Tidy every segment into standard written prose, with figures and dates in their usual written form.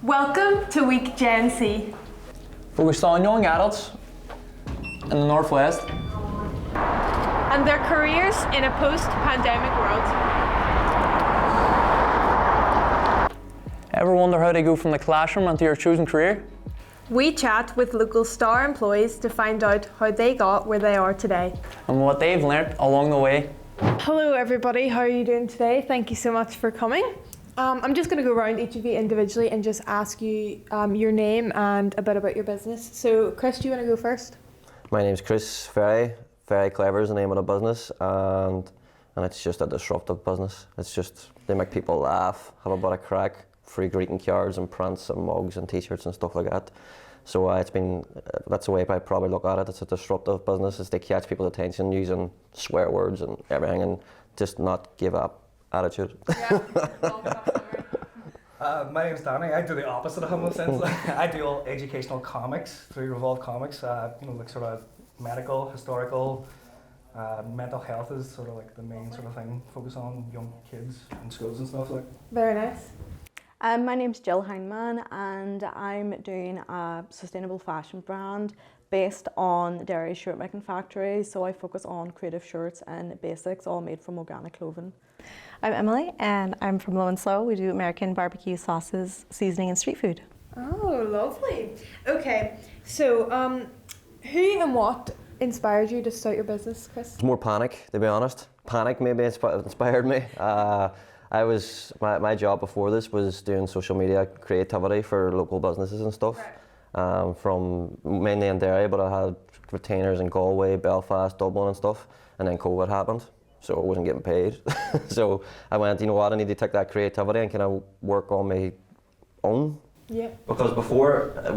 Welcome to Week Gen Z. Focused on young adults in the Northwest And their careers in a post-pandemic world. Ever wonder how they go from the classroom into your chosen career? We chat with local Star employees to find out how they got where they are today. And what they've learnt along the way. Hello everybody, how are you doing today? Thank you so much for coming. I'm just going to go around each of you individually and just ask you your name and a bit about your business. So Chris, do you want to go first? My name's Chris Ferry. Ferry Clever is the name of the business, and it's just a disruptive business. It's just, they make people laugh, have a bit of crack, free greeting cards and prints and mugs and t-shirts and stuff like that. So that's the way I probably look at it. It's a disruptive business. It's to catch people's attention using swear words and everything and just not give up attitude. Yeah. My name's Danny. I do the opposite of him in a sense. I do all educational comics through Revolve Comics. Like sort of medical, historical, mental health is sort of like the main sort of thing. Focus on young kids in schools and stuff like. Very nice. My name's Jill Hyndman, and I'm doing a sustainable fashion brand based on dairy shirt making factories. So I focus on creative shirts and basics, all made from organic clothing. I'm Emily, and I'm from Low and Slow. We do American barbecue sauces, seasoning, and street food. Oh, lovely. Okay, so who and what inspired you to start your business, Chris? It's more panic, to be honest. Panic maybe inspired me. My job before this was doing social media creativity for local businesses and stuff. Right. From mainly in Derry, but I had retainers in Galway, Belfast, Dublin and stuff, and then COVID happened. So I wasn't getting paid. So I went, you know what, I need to take that creativity and kind of work on my own. Yeah. Because before, I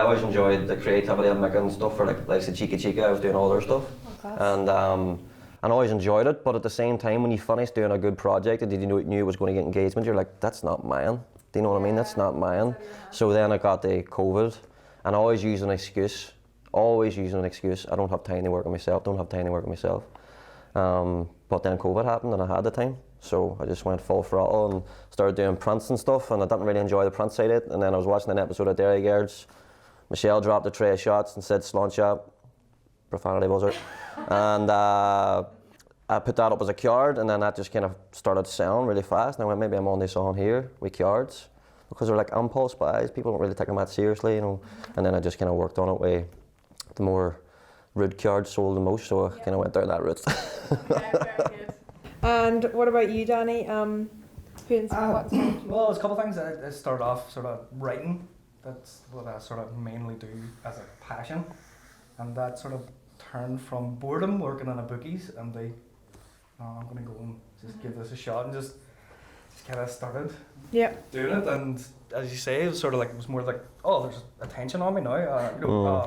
always enjoyed the creativity of making stuff for like the Chica Chica, I was doing all their stuff. Okay. And I always enjoyed it, but at the same time, when you finish doing a good project and you knew it was going to get engagement, you're like, that's not mine. Do you know what I mean? That's not mine. So then I got the COVID, and I always use an excuse. I don't have time to work on myself, But then COVID happened and I had the time. So I just went full throttle and started doing prints and stuff, and I didn't really enjoy the print side of it. And then I was watching an episode of Dairy Guards. Michelle dropped a tray of shots and said "Slunt Shop," profanity buzzer. And I put that up as a card, and then that just kind of started selling really fast. And I went, maybe I'm on this on here with cards, because they're like impulse buys. People don't really take them that seriously, you know. And then I just kind of worked on it with the more rude cards sold the most, so I kind of went down that route. Okay, very good. And what about you, Danny? Who inspired what? Well, there's a couple of things. I started off sort of writing. That's what I sort of mainly do as a passion, and that sort of turned from boredom working in a bookies, and I'm going to go and just give this a shot, and just kind of started doing it. And as you say, it was sort of like, it was more like, oh, there's attention on me now.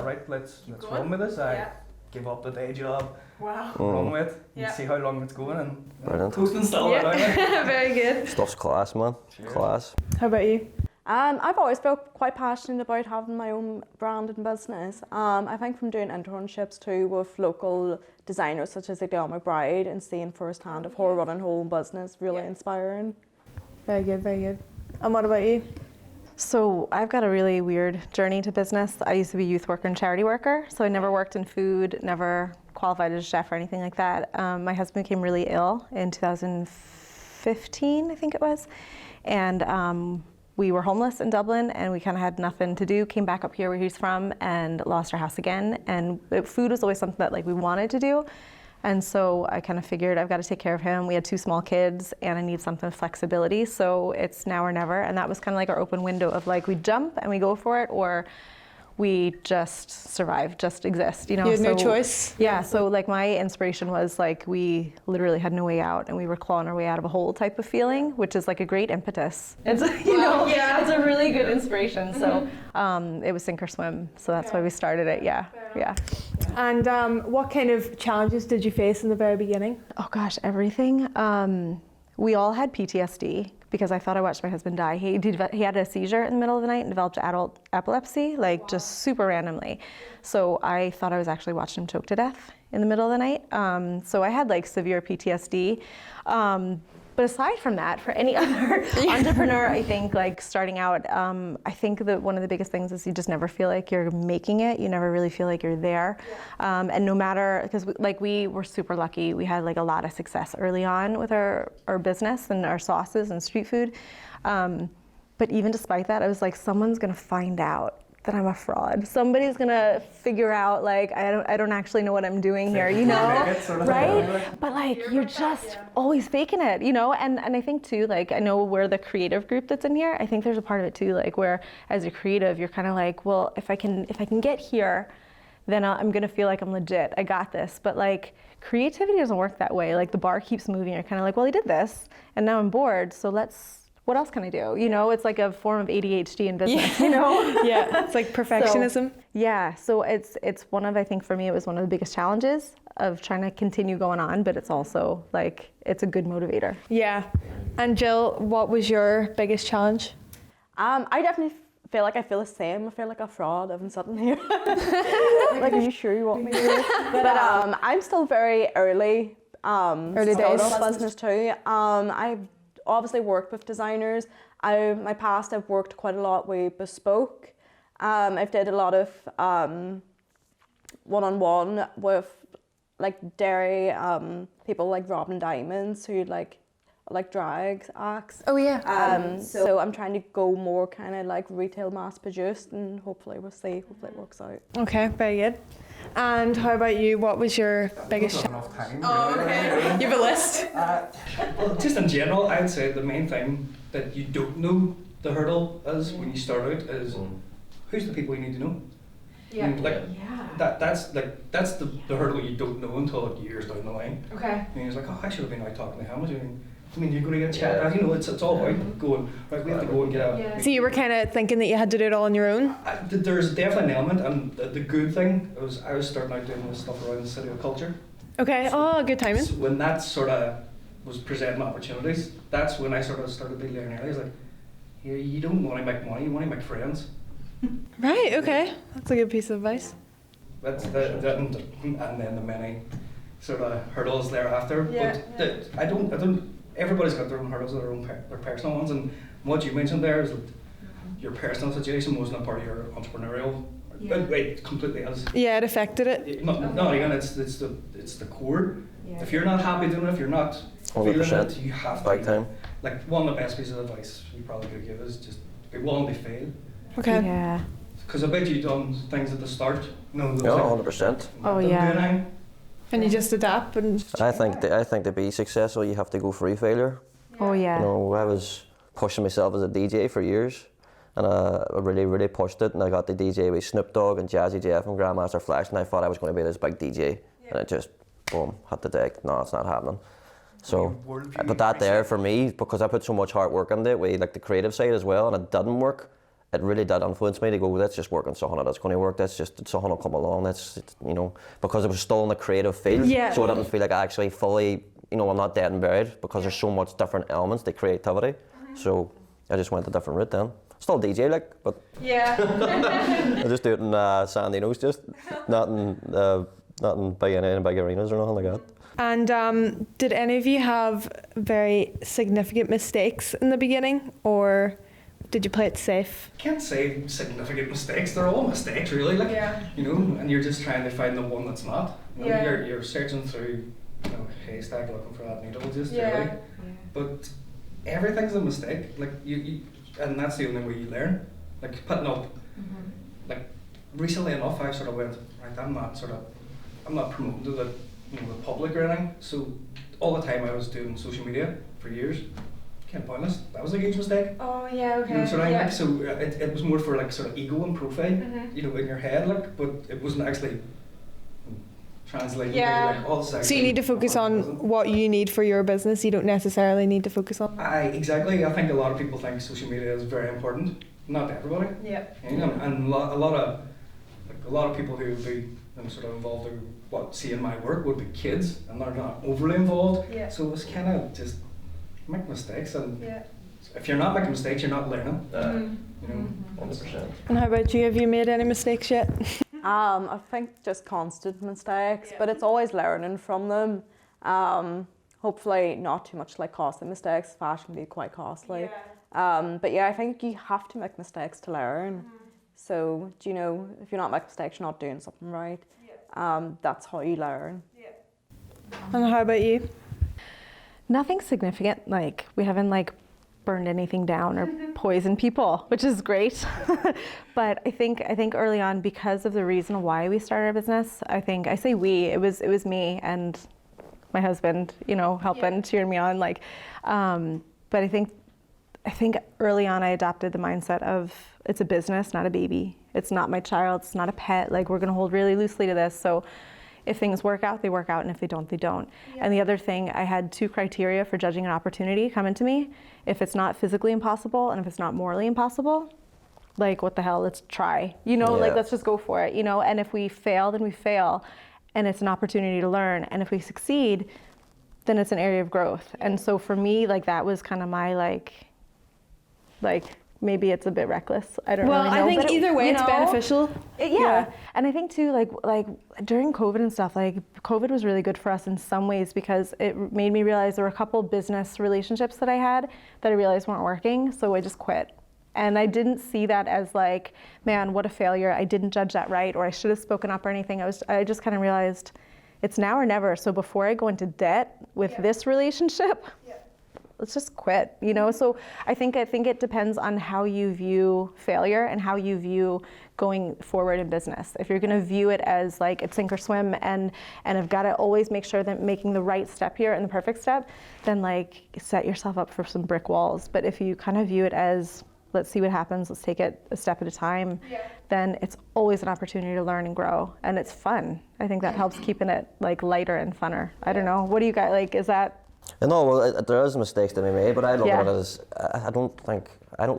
Right, let's run with this. I give up the day job. Wow. Run with it. See how long it's going, and Brilliant. coasting still. Very good. Stuff's class, man. Cheers. Class. How about you? I've always felt quite passionate about having my own brand and business. I think from doing internships too with local designers such as like Dale McBride and seeing firsthand of her running her own business, really inspiring. Very good, very good. And what about you? So I've got a really weird journey to business. I used to be a youth worker and charity worker, so I never worked in food, never qualified as a chef or anything like that. My husband became really ill in 2015, I think it was, and we were homeless in Dublin, and we kind of had nothing to do. Came back up here where he's from and lost our house again. And food was always something that like we wanted to do. And so I kind of figured I've got to take care of him. We had 2 small kids, and I need something with flexibility. So it's now or never. And that was kind of like our open window of like we jump and we go for it, or we just survive, just exist, you know. You had no choice. Yeah, so like my inspiration was like we literally had no way out, and we were clawing our way out of a hole type of feeling, which is like a great impetus. It's it's a really good inspiration. So it was sink or swim. So that's why we started it. Yeah. And what kind of challenges did you face in the very beginning? Oh gosh, everything. We all had PTSD because I thought I watched my husband die. He had a seizure in the middle of the night and developed adult epilepsy, like just super randomly. So I thought I was actually watching him choke to death in the middle of the night. So I had like severe PTSD. But aside from that, for any other entrepreneur, I think like starting out, I think that one of the biggest things is you just never feel like you're making it. You never really feel like you're there. And no matter, because we were super lucky. We had like a lot of success early on with our business and our sauces and street food. But even despite that, I was like, someone's gonna find out that I'm a fraud. Somebody's gonna figure out like I don't actually know what I'm doing here, you know, right? But like you're just always faking it, you know. And I think too, like I know we're the creative group that's in here. I think there's a part of it too, like where as a creative, you're kind of like, well, if I can get here, then I'm gonna feel like I'm legit. I got this. But like creativity doesn't work that way. Like the bar keeps moving. You're kind of like, well, I did this, and now I'm bored. So what else can I do? You know, it's like a form of ADHD in business, you know? Yeah, it's like perfectionism. So it's one of, I think for me, it was one of the biggest challenges of trying to continue going on, but it's also like, it's a good motivator. Yeah. And Jill, what was your biggest challenge? I definitely feel like I feel the same. I feel like a fraud having something here. Like, are you sure you want me to do this? But I'm still very early days of business too. I've obviously worked with designers. My past, I've worked quite a lot with bespoke. I've did a lot of one-on-one with like dairy people like Robin Diamonds who like drag acts. Oh yeah. So I'm trying to go more kind of like retail mass produced, and hopefully we'll see. Hopefully it works out. Okay, very good. And how about you? What was your biggest challenge? Enough time. Oh, really. okay. You have a list? Well, just in general, I'd say the main thing that you don't know the hurdle is when you start out is who's the people you need to know. Yeah. And that's the hurdle you don't know until like years down the line. Okay. And you're like, oh, I should have been out talking to him. I mean, you're going to get a chat. As you know, it's all about going, right, we have to go and get a... So you were kind of thinking that you had to do it all on your own? There's definitely an element, and the good thing was I was starting out doing this stuff around the city of culture. Okay, oh, good timing. So when that sort of was presenting opportunities, that's when I sort of started to learn early. I was like, you don't want to make money, you want to make friends. Right, okay. That's a good piece of advice. That's and then the many sort of hurdles thereafter. Yeah, But I don't. Everybody's got their own hurdles, their personal ones, and what you mentioned there is that your personal situation wasn't a part of your entrepreneurial. It completely is. Yeah, it affected it. No, again, it's the core. Yeah. If you're not happy doing it, if you're not 100%. feeling it, you have to. Big time. Like one of the best pieces of advice you probably could give is just be willing to fail. Okay. Yeah. Because I bet you've done things at the start. No, Yeah, 100%. Oh, yeah. And you just adapt and... I think to be successful, you have to go through failure. Oh yeah. You know, I was pushing myself as a DJ for years, and I really pushed it, and I got the DJ with Snoop Dogg and Jazzy Jeff and Grandmaster Flash, and I thought I was going to be this big DJ, and it just, boom, hit the deck. No, it's not happening. So I put that there for me, because I put so much hard work into it, with like the creative side as well, and it didn't work. It really did influence me to go, let's just work on something that's going to work. Something will come along. You know, because it was still in the creative field. Yeah. So I didn't feel like I actually fully, you know, I'm not dead and buried, because there's so much different elements to creativity. So I just went a different route then. Still DJ like, but Yeah. I just do it in Sandino's, just nothing big in any big arenas or nothing like that. And did any of you have very significant mistakes in the beginning, or did you play it safe? Can't say significant mistakes. They're all mistakes, really. Like, you know, and you're just trying to find the one that's not. You know, you're searching through, you know, haystack looking for that needle, just really. But everything's a mistake. Like you, and that's the only way you learn. Like putting up. Like recently enough, I sort of went right. I'm not promoting to the, you know, the public or anything. So all the time I was doing social media for years. Can't pointless. That was a huge mistake. Oh yeah, okay. You know, sort of like, so it was more for like sort of ego and profile, you know, in your head, like, but it wasn't actually translating. Yeah. Like, all So you need to focus on what you need for your business. You don't necessarily need to focus on. Exactly. I think a lot of people think social media is very important. Not everybody. Yeah. You know, and a lot of people who would be, you know, sort of involved in seeing my work would be kids, and they're not overly involved. Yeah. So it was kind of just make mistakes, and if you're not making mistakes, you're not learning. You know, 100%. And how about you? Have you made any mistakes yet? I think just constant mistakes, but it's always learning from them. hopefully not too much like costly mistakes. Fashion can be quite costly. But yeah, I think you have to make mistakes to learn. So, do you know, if you're not making mistakes, you're not doing something right. That's how you learn. And how about you? Nothing significant. Like, we haven't like burned anything down or poisoned people, which is great. But I think early on, because of the reason why we started our business, I say we, it was me and my husband, you know, helping, cheering me on. Like, but I think early on I adopted the mindset of it's a business, not a baby. It's not my child, it's not a pet. Like, we're gonna hold really loosely to this. So if things work out, they work out, and if they don't, they don't. And the other thing, I had 2 criteria for judging an opportunity coming to me. If it's not physically impossible and if it's not morally impossible, like, what the hell, let's try. You know, like, let's just go for it, you know? And if we fail, then we fail, and it's an opportunity to learn. And if we succeed, then it's an area of growth. And so for me, like, that was kind of my, like, maybe it's a bit reckless. I don't really know. Well, I think either way, it's beneficial. Yeah. And I think too, like during COVID and stuff, like, COVID was really good for us in some ways because it made me realize there were a couple business relationships that I had that I realized weren't working. So I just quit. And I didn't see that as like, man, what a failure. I didn't judge that right, or I should have spoken up or anything. I just kind of realized it's now or never. So before I go into debt with this relationship, let's just quit, you know? So I think it depends on how you view failure and how you view going forward in business. If you're gonna view it as like it's sink or swim and I've gotta always make sure that making the right step here and the perfect step, then like set yourself up for some brick walls. But if you kind of view it as, let's see what happens, let's take it a step at a time, then it's always an opportunity to learn and grow, and it's fun. I think that helps keeping it like lighter and funner. I don't know, what do you guys, like, is that? No, well, there is mistakes to be made, but I look at it as, I don't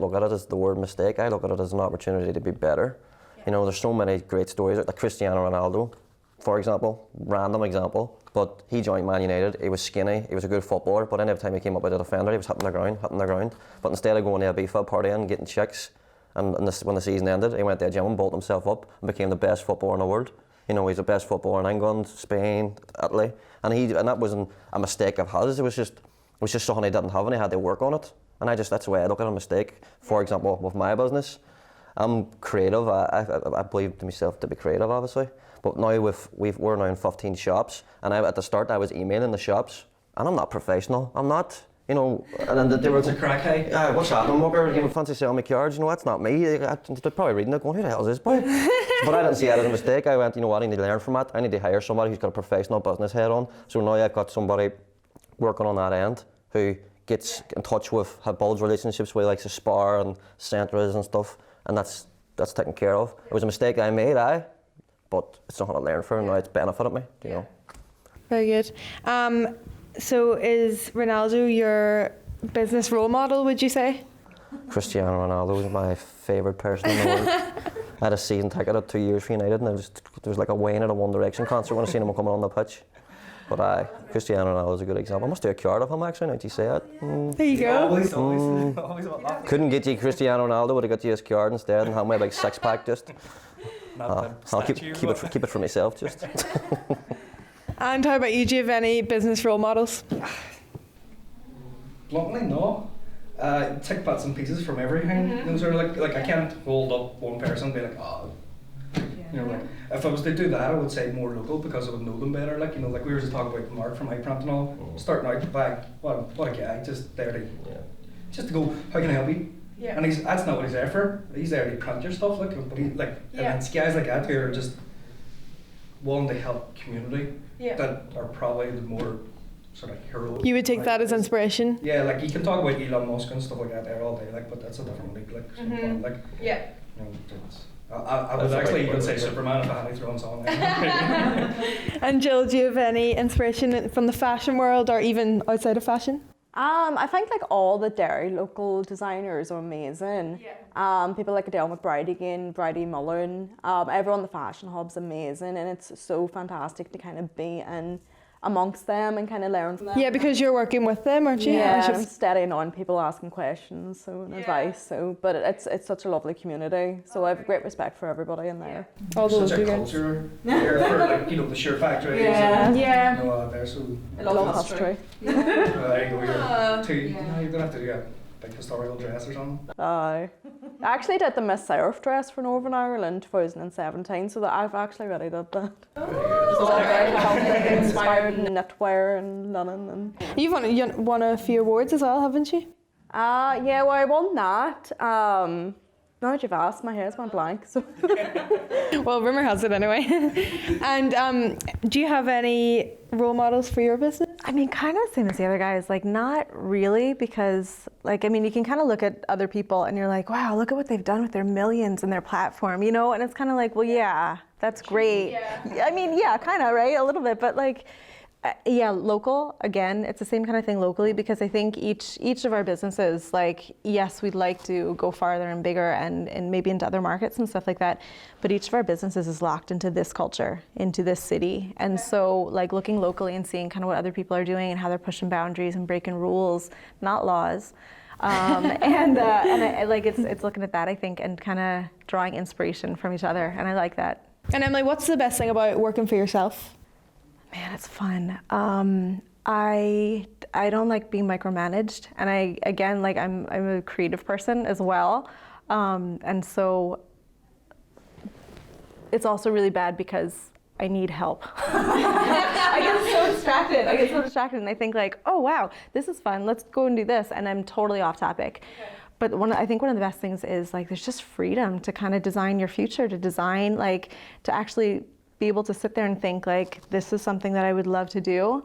look at it as the word mistake. I look at it as an opportunity to be better. You know, there's so many great stories, like Cristiano Ronaldo, for example, random example, but he joined Man United. He was skinny, he was a good footballer, but every time he came up with a defender, he was hitting the ground. But instead of going to Ibiza, partying, and getting chicks, and when the season ended, he went to a gym and built himself up and became the best footballer in the world. You know, he's the best footballer in England, Spain, Italy, and that wasn't a mistake of his. It was just something he didn't have, and he had to work on it. And that's the way I look at a mistake. For example, with my business, I'm creative. I believe to myself to be creative, obviously. But now we're now in 15 shops, and at the start I was emailing the shops, and I'm not professional. I'm not. You know, and then they were It's a crack, hey? what's happening, Walker? You would fancy selling me cards? You know, that's not me. They're probably reading it going, who the hell is this boy? But I didn't see it as a mistake. I went, you know what, I need to learn from that. I need to hire somebody who's got a professional business head on. So now I've got somebody working on that end who gets in touch with, builds relationships with like the Spar and Centras and stuff, and that's taken care of. It was a mistake I made, but it's something I learned from, and now it's benefited me, you know. Very good. So is Ronaldo your business role model, would you say? Cristiano Ronaldo is my favourite person in the world. I had a season ticket at 2 years for United, and there was like a Wayne at a One Direction concert when I seen him coming on the pitch. But Cristiano Ronaldo is a good example. I must do a card of him actually, now that you say it. There you go. Always about that. Couldn't get you Cristiano Ronaldo, would have got you his card instead and have my like 6-pack just. I'll keep it for myself just. And how about you? Do you have any business role models? Bluntly, no. Take bits and pieces from everything. You know, sort of like I can't hold up one person and be like, oh. You know, like if I was to do that, I would say more local because I would know them better. Like, you know, like we were just talking about Mark from iPrint and all. Starting out, bang, what a guy, just there to go. How can I help you? Yeah. And that's not what he's there for. He's there to print your stuff, like. But and it's guys like that who are just wanting to help community. That are probably the more sort of heroic. You would take that as inspiration? Yeah, like you can talk about Elon Musk and stuff like that there all day, like, but that's a different league, like. Like, you know, I would actually even say Superman if I had to throw in something. And Jill, do you have any inspiration from the fashion world or even outside of fashion? I think like all the Derry local designers are amazing. People like Adele McBride again, Bridie Mullen, everyone in the fashion hub's amazing, and it's so fantastic to kind of be in amongst them and kind of learn from them. Yeah, because you're working with them, aren't you? Yeah, And I'm steadying on people asking questions and advice. So, but it's such a lovely community. So I have great respect for everybody in there. all those Such a you guys. culture there for like, you know, the sheer factories. Yeah. And, Yeah. you know, they're so. I love history. There you go. You know, you're gonna have to do a big historical dress or something. I actually did the Miss South dress for Northern Ireland 2017, so that I've actually already did that. So I'm very happy, inspired in knitwear and linen and. You've won a few awards as well, haven't you? Yeah, well I won that. Now that you've asked, my hair's went blank. So. Well, rumour has it anyway. And do you have any role models for your business? I mean, kind of the same as the other guys, like not really, because like, I mean, you can kind of look at other people and you're like, wow, look at what they've done with their millions and their platform, you know? And it's kind of like, well, yeah, that's great. Yeah. I mean, yeah, kind of, right? A little bit, but like, yeah, local, again, it's the same kind of thing locally, because I think each of our businesses, like, yes, we'd like to go farther and bigger and maybe into other markets and stuff like that, but each of our businesses is locked into this culture, into this city. And so like looking locally and seeing kind of what other people are doing and how they're pushing boundaries and breaking rules, not laws. And I, like it's looking at that, I think, and kind of drawing inspiration from each other, and I like that. And Emily, what's the best thing about working for yourself? Man, it's fun. I don't like being micromanaged, and I'm a creative person as well, and so it's also really bad because I need help. I get so distracted, and I think like, oh wow, this is fun. Let's go and do this, and I'm totally off topic. Okay. But I think one of the best things is like there's just freedom to kind of design your future, to actually be able to sit there and think like, this is something that I would love to do.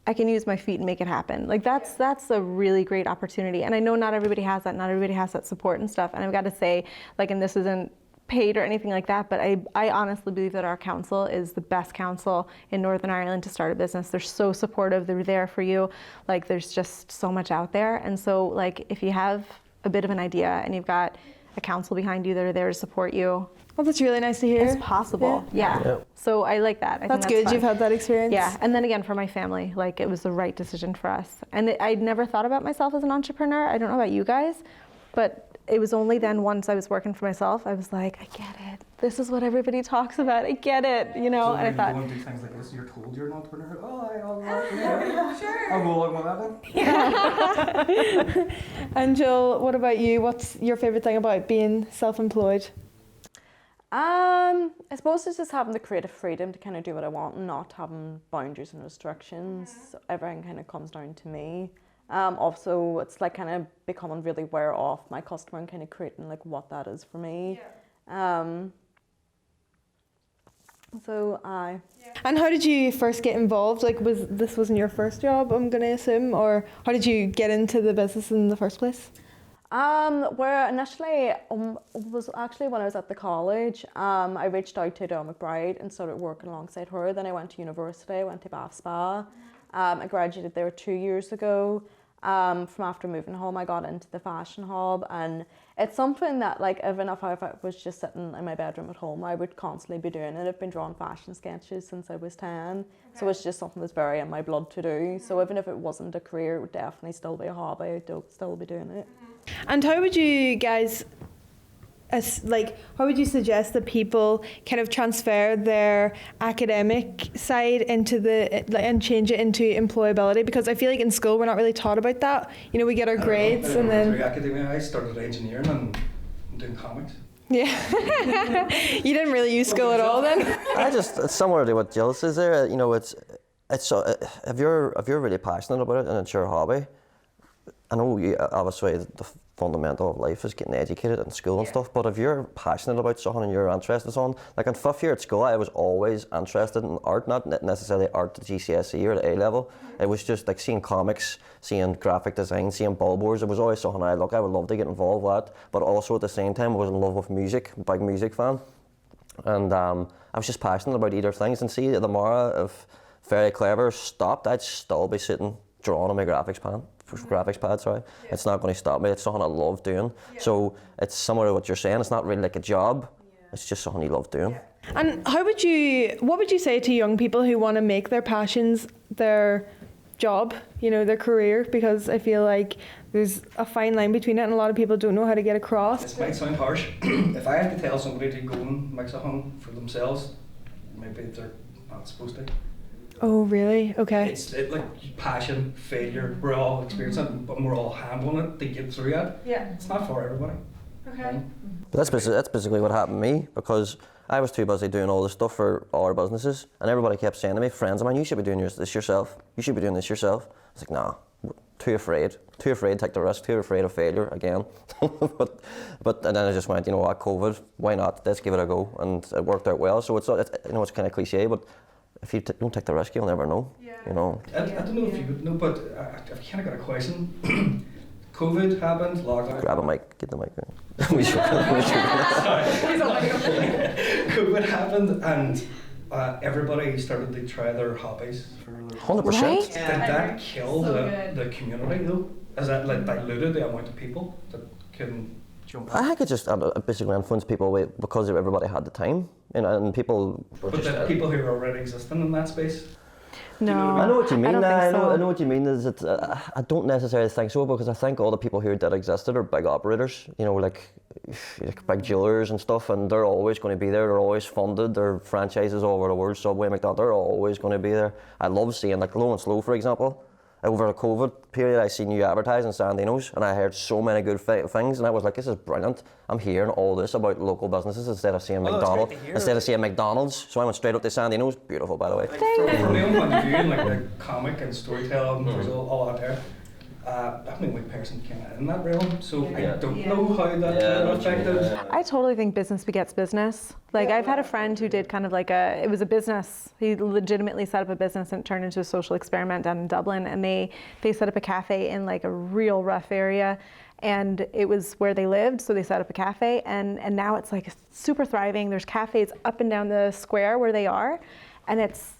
I can use my feet and make it happen. Like that's a really great opportunity. And I know not everybody has that. Not everybody has that support and stuff. And I've got to say, like, and this isn't paid or anything like that, but I honestly believe that our council is the best council in Northern Ireland to start a business. They're so supportive. They're there for you. Like, there's just so much out there. And so like, if you have a bit of an idea and you've got a council behind you that are there to support you, Well, that's really nice to hear. it's possible. Yeah. So I like that. I That's think good. fun. You've had that experience. Yeah, and then again for my family, like it was the right decision for us. And I'd never thought about myself as an entrepreneur. I don't know about you guys, but it was only then once I was working for myself, I was like, I get it. This is what everybody talks about. I get it, you know. So and I thought, you go and do things like this, you're told you're an entrepreneur. I'll go along with that then. And Jill, what about you? What's your favourite thing about being self-employed? I suppose it's just having the creative freedom to kind of do what I want and not having boundaries and restrictions. So everything kind of comes down to me. Also, it's like kind of becoming really aware of my customer and kind of creating like what that is for me. And how did you first get involved? Like, wasn't your first job, I'm going to assume, or how did you get into the business in the first place? Where initially was actually when I was at the college. I reached out to Adele McBride and started working alongside her. Then I went to university, I went to Bath Spa. I graduated there 2 years ago. From after moving home, I got into the fashion hub, and it's something that, like, even if I was just sitting in my bedroom at home, I would constantly be doing it. I've been drawing fashion sketches since I was 10, so it's just something that's very in my blood to do. So even if it wasn't a career, it would definitely still be a hobby. I'd still be doing it. And how would you guys, how would you suggest that people kind of transfer their academic side into and change it into employability? Because I feel like in school we're not really taught about that. You know, we get our grades and then. Academia, I started engineering and doing comics. Yeah. You didn't really use school at all then? It's similar to what Jill says there. You know, if you're really passionate about it and it's your hobby, I know obviously the fundamental of life is getting educated in school and stuff, but if you're passionate about something and you're interested in something, like in 5th year at school, I was always interested in art, not necessarily art at GCSE or at A level. It was just like seeing comics, seeing graphic design, seeing billboards. It was always something I would love to get involved with, but also at the same time I was in love with music, big music fan. And I was just passionate about either things. And see, tomorrow if Ferry Clever stopped, I'd still be sitting drawing on my graphics pad. It's not going to stop me. It's something I love doing. So it's similar to what you're saying. It's not really like a job. It's just something you love doing. And what would you say to young people who want to make their passions their job, you know, their career? Because I feel like there's a fine line between it and a lot of people don't know how to get across. This might sound harsh. If I had to tell somebody to go and make something for themselves, maybe they're not supposed to. Oh, really? Okay. It's like passion, failure, we're all experiencing it, but we're all handling it to get through it. Yeah. It's not for everybody. Okay. But that's basically what happened to me, because I was too busy doing all this stuff for our businesses, and everybody kept saying to me, friends of mine, you should be doing this yourself. You should be doing this yourself. I was like, nah, too afraid to take the risk, too afraid of failure again. but and then I just went, you know what, COVID, why not? Let's give it a go, and it worked out well. So it's you know, it's kind of cliche, but if you don't take the risk, you'll never know. Yeah. You know. I don't know if you would know, but I've kind of got a question. COVID happened, lockdown. Grab a mic, get the mic. COVID happened, and everybody started to try their hobbies for their 100%. Right? Did that kill the community though? Has that like diluted the amount of people that can jump in? I think it just basically influenced people away because everybody had the time, you know, and people were But the people who are already existing in that space. No, I know what you mean. I know what you mean. Is it? I don't necessarily think so, because I think all the people who did existed are big operators. You know, like big jewelers and stuff, and they're always going to be there. They're always funded. Their franchises all over the world, Subway, McDonald's, they're always going to be there. I love seeing like Low and Slow, for example. Over the COVID period, I seen you advertise in Sandino's, and I heard so many good things, and I was like, this is brilliant. I'm hearing all this about local businesses instead of seeing McDonald's. So I went straight up to Sandino's. Beautiful, by the way. From my own point of view, and like the comic and storytelling, there's all that there. I'm the only person kind of in that realm, so I don't know how that affected. I totally think business begets business. Like I've had a friend who did kind of like it was a business. He legitimately set up a business and it turned into a social experiment down in Dublin, and they set up a cafe in like a real rough area, and it was where they lived, so they set up a cafe, and now it's like super thriving. There's cafes up and down the square where they are, and it's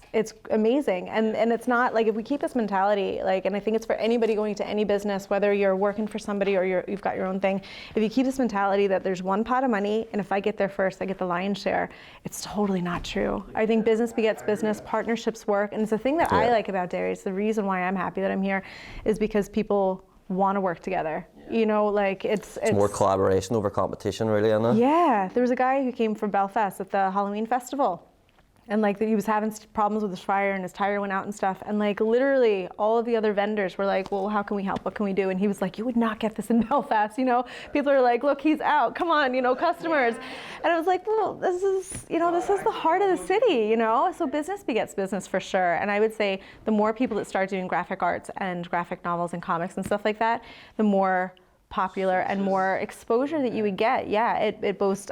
amazing. And it's not like, if we keep this mentality, like, and I think it's for anybody going to any business, whether you're working for somebody or you've got your own thing, if you keep this mentality that there's one pot of money and if I get there first, I get the lion's share, it's totally not true. I think business begets business, partnerships work, and it's the thing that I like about dairy. It's the reason why I'm happy that I'm here, is because people want to work together. You know, like it's more collaboration over competition, really, isn't it? Yeah, there was a guy who came from Belfast at the Halloween festival. And like he was having problems with his fryer and his tire went out and stuff. And like literally all of the other vendors were like, well, how can we help? What can we do? And he was like, you would not get this in Belfast, you know? People are like, look, he's out. Come on, you know, customers. And I was like, well, this is the heart of the city, you know? So business begets business for sure. And I would say the more people that start doing graphic arts and graphic novels and comics and stuff like that, the more popular and more exposure that you would get. Yeah, it both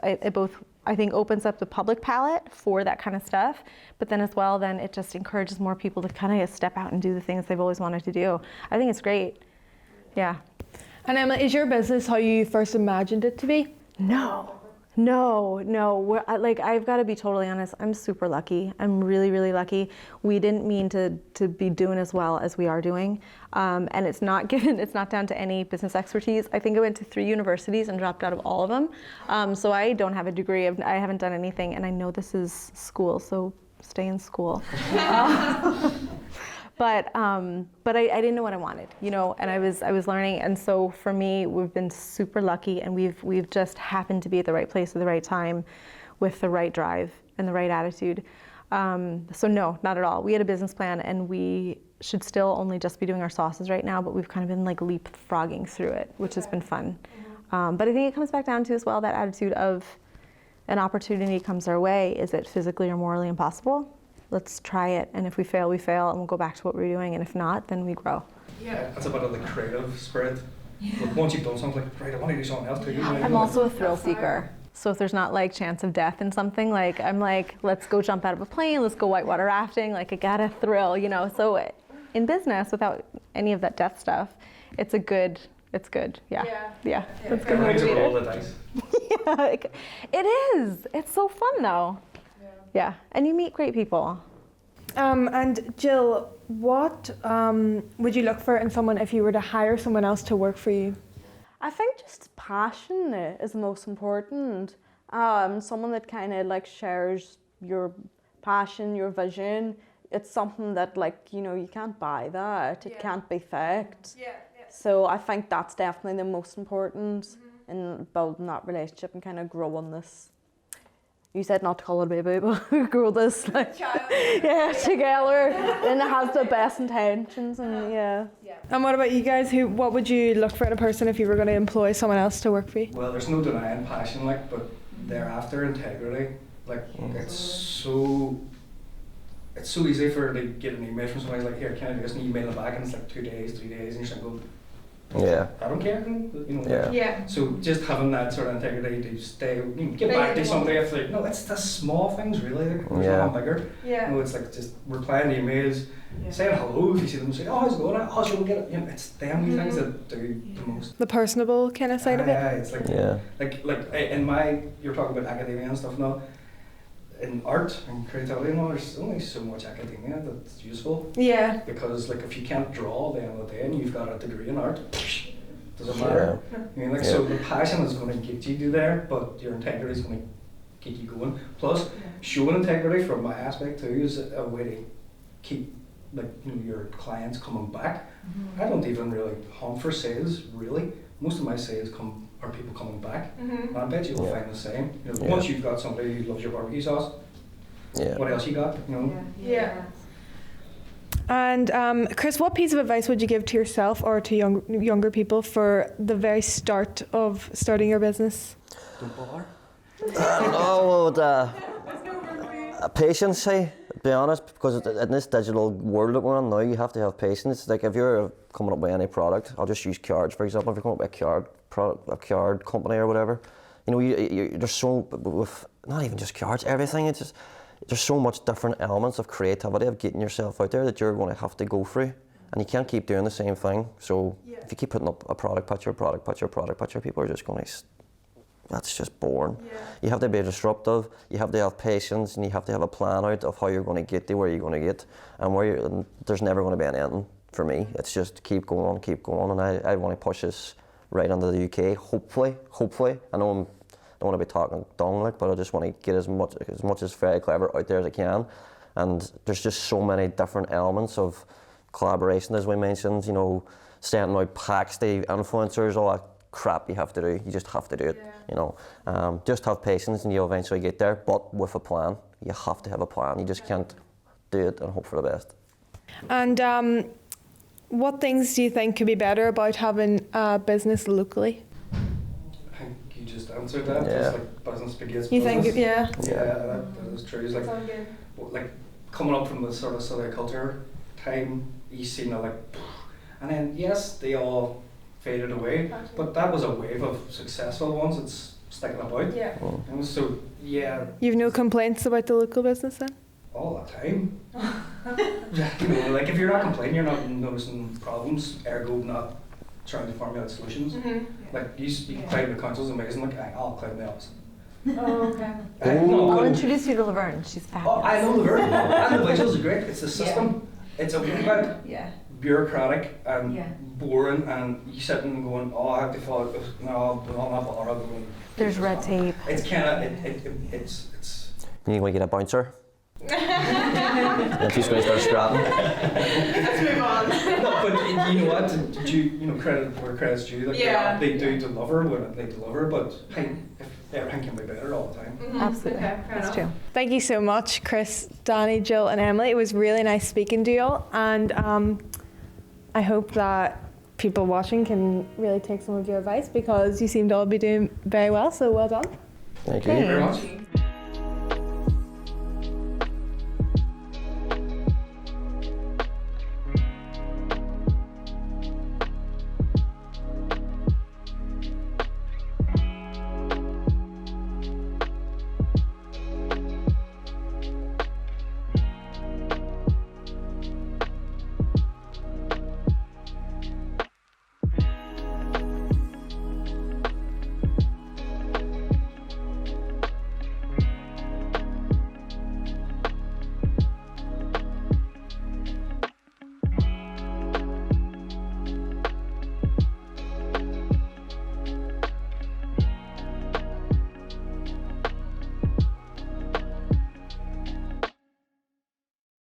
I think opens up the public palette for that kind of stuff, but then as well, then it just encourages more people to kind of step out and do the things they've always wanted to do. I think it's great. Yeah. And Emma, is your business how you first imagined it to be? No. Like, I've got to be totally honest. I'm super lucky. I'm really, really lucky. We didn't mean to be doing as well as we are doing, and it's not down to any business expertise. I think I went to 3 universities and dropped out of all of them. So I don't have a degree. I haven't done anything, and I know this is school, so stay in school. But I didn't know what I wanted, you know, and I was learning, and so for me, we've been super lucky, and we've just happened to be at the right place at the right time, with the right drive and the right attitude. So no, not at all. We had a business plan, and we should still only just be doing our sauces right now, but we've kind of been like leapfrogging through it, which has been fun. But I think it comes back down to as well that attitude of an opportunity comes our way. Is it physically or morally impossible? Let's try it, and if we fail, we fail, and we'll go back to what we're doing, and if not, then we grow. Yeah, that's about the creative spirit. Like, once you've done something, like, right, I want to do something else too. I'm also a thrill seeker. So if there's not like chance of death in something, like I'm like, let's go jump out of a plane, let's go whitewater rafting, like I got a thrill, you know. So in business, without any of that death stuff, it's good, yeah. That's good motivator. Roll the dice. Yeah, it is. It's so fun though. Yeah, and you meet great people. And Jill, what would you look for in someone if you were to hire someone else to work for you? I think just passion is the most important. Someone that kind of like shares your passion, your vision, it's something that, like, you know, you can't buy that. It can't be faked. So I think that's definitely the most important in building that relationship and kind of growing this. You said not to call it a baby, but grow this like together, and it has the best intentions, and And what about you guys? What would you look for in a person if you were going to employ someone else to work for you? Well, there's no denying passion, like, but thereafter integrity. Like, it's so easy for to get an email from somebody like, here, can I do this? And you email it back, and it's like 2 days, 3 days, and you're saying, well, I don't care, you know. So just having that sort of integrity to stay, you know, get back to somebody if like, no, it's the small things really, like, there's nothing bigger. You know, it's like just replying to emails, saying hello if you see them, say, oh, how's it going? Oh, sure, we'll get it. You know, it's them wee things that do the most. The personable kind of side of it? Yeah, it's like, like in my, you're talking about academia and stuff now. In art and creativity and all, there's only so much academia that's useful. Yeah. Because like if you can't draw at the end of the day and you've got a degree in art, doesn't matter. I mean, like, so the passion is going to get you to there, but your integrity is going to get you going. Plus, showing integrity from my aspect too is a way to keep, like, you know, your clients coming back. I don't even really hunt for sales really. Most of my sales are people coming back, and I bet you will find the same. You know, once you've got somebody who loves your barbecue sauce, what else you got? You know. And Chris, what piece of advice would you give to yourself or to younger people for the very start of starting your business? Don't bother. Patience, to be honest, because in this digital world that we're in now, you have to have patience. Like if you're coming up with any product, I'll just use cards for example. If you're coming up with a card company or whatever, you know, there's so, with not even just cards, everything. It's just there's so much different elements of creativity of getting yourself out there that you're going to have to go through, and you can't keep doing the same thing. So if you keep putting up a product picture, people are just going to. That's just boring. You have to be disruptive, you have to have patience, and you have to have a plan out of how you're going to get to where you're going to get, and there's never going to be an ending for me. It's just keep going, and I want to push this right into the UK, hopefully. I know I don't want to be talking dung, like, but I just want to get as much as Ferry Clever out there as I can, and there's just so many different elements of collaboration, as we mentioned, you know, sending out packs to influencers, all that crap you have to do. You just have to do it, you know. Just have patience and you'll eventually get there, but with a plan. You have to have a plan. You just can't do it and hope for the best. And what things do you think could be better about having a business locally? I think you just answered that. Just like business begets you business. Think, that is true. It's like coming up from the sort of Southern culture time, you see now, like, and then yes, they all faded away, but that was a wave of successful ones that's sticking about. And so you've no complaints about the local business then? All the time. You know, like if you're not complaining, you're not noticing problems, ergo not trying to formulate solutions. Like you claim the council's amazing, like I'll claim the opposite. Oh, okay. I'll introduce you to Laverne. She's fabulous. Oh, I know Laverne. And the visuals are great. It's the system. It's a wee bit bureaucratic and boring, and you sitting and going, oh, I have to follow. No, I'm not bothered. There's red tape. It's kind of it's. You want to get a bouncer? And she's going to start scrapping. Let's move on. No, but you know what? You know, credit where credit's due. Like they do deliver when they deliver, but hey, if everything can be better all the time. Absolutely, that's true. Thank you so much, Chris, Danny, Jill, and Emily. It was really nice speaking to you all, and I hope that people watching can really take some of your advice because you seem to all be doing very well. So well done. Thank you Thank you very much.